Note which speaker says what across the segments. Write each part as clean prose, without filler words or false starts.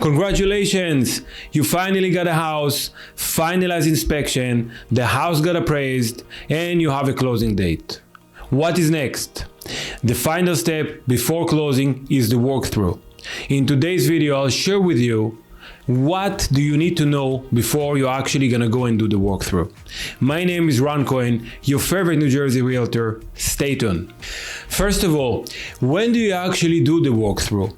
Speaker 1: Congratulations! You finally got a house, finalized inspection, the house got appraised, and you have a closing date. What is next? The final step before closing is the walkthrough. In today's video, I'll share with you what do you need to know before you're actually gonna go and do the walkthrough. My name is Cohen, your favorite New Jersey realtor. Stay tuned. First of all, when do you actually do the walkthrough?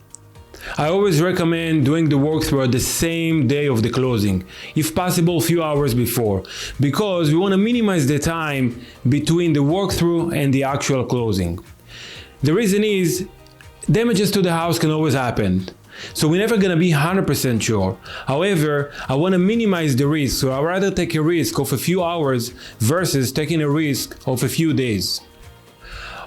Speaker 1: I always recommend doing the walkthrough at the same day of the closing, if possible a few hours before, because we want to minimize the time between the walkthrough and the actual closing. The reason is, damages to the house can always happen. So we're never going to be 100% sure. However, I want to minimize the risk, so I'd rather take a risk of a few hours versus taking a risk of a few days.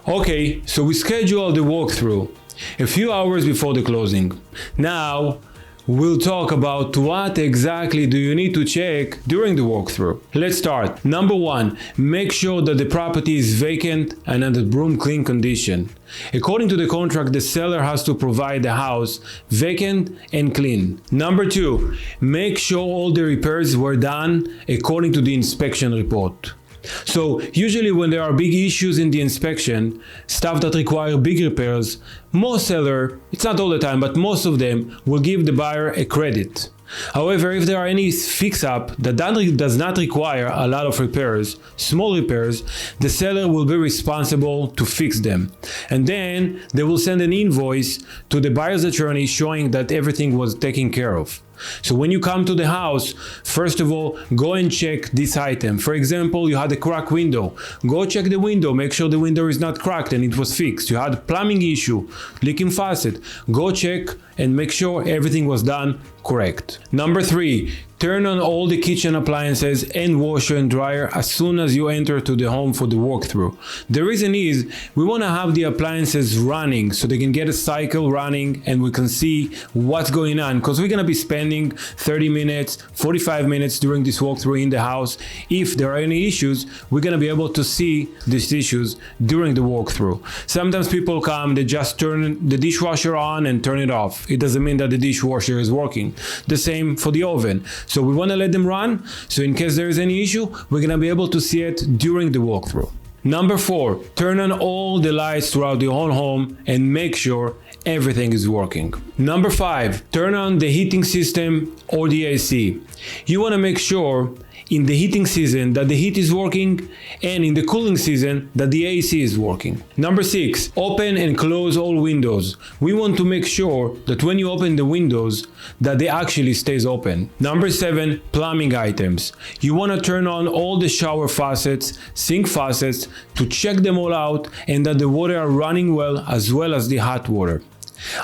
Speaker 1: Okay, so we schedule the walkthrough a few hours before the closing. Now, we'll talk about what exactly do you need to check during the walkthrough. Let's start. Number one, make sure that the property is vacant and under broom clean condition. According to the contract, the seller has to provide the house vacant and clean. Number two, make sure all the repairs were done according to the inspection report. So usually when there are big issues in the inspection, stuff that require big repairs, most seller, it's not all the time, but most of them will give the buyer a credit. However, if there are any fix-up that does not require a lot of repairs, small repairs, the seller will be responsible to fix them. And then they will send an invoice to the buyer's attorney showing that everything was taken care of. So when you come to the house, first of all, go and check this item. For example, you had a cracked window. Go check the window, make sure the window is not cracked and it was fixed. You had a plumbing issue, leaking faucet. Go check and make sure everything was done correct. Number three, turn on all the kitchen appliances and washer and dryer as soon as you enter to the home for the walkthrough. The reason is we want to have the appliances running so they can get a cycle running and we can see what's going on, because we're going to be spending 30 minutes, 45 minutes during this walkthrough in the house. If there are any issues, we're going to be able to see these issues during the walkthrough. Sometimes people come, they just turn the dishwasher on and turn it off. It doesn't mean that the dishwasher is working. The same for the oven. So we want to let them run, so in case there is any issue, we're going to be able to see it during the walkthrough. Number four, turn on all the lights throughout the whole home and make sure everything is working. Number five, turn on the heating system or the AC. You want to make sure in the heating season that the heat is working and in the cooling season that the AC is working. Number six, open and close all windows. We want to make sure that when you open the windows that they actually stays open. Number seven, plumbing items. You want to turn on all the shower faucets, sink faucets to check them all out and that the water are running well as the hot water.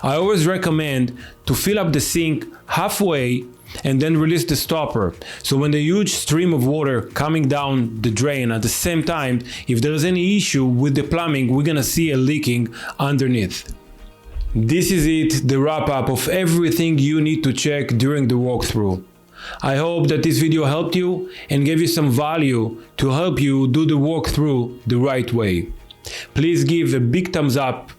Speaker 1: I always recommend to fill up the sink halfway and then release the stopper. So when the huge stream of water coming down the drain at the same time, if there is any issue with the plumbing, we're gonna see a leaking underneath. This is it, the wrap up of everything you need to check during the walkthrough. I hope that this video helped you and gave you some value to help you do the walkthrough the right way. Please give a big thumbs up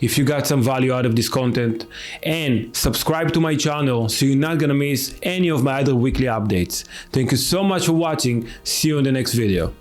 Speaker 1: if you got some value out of this content, and subscribe to my channel so you're not gonna miss any of my other weekly updates. Thank you so much for watching. See you in the next video.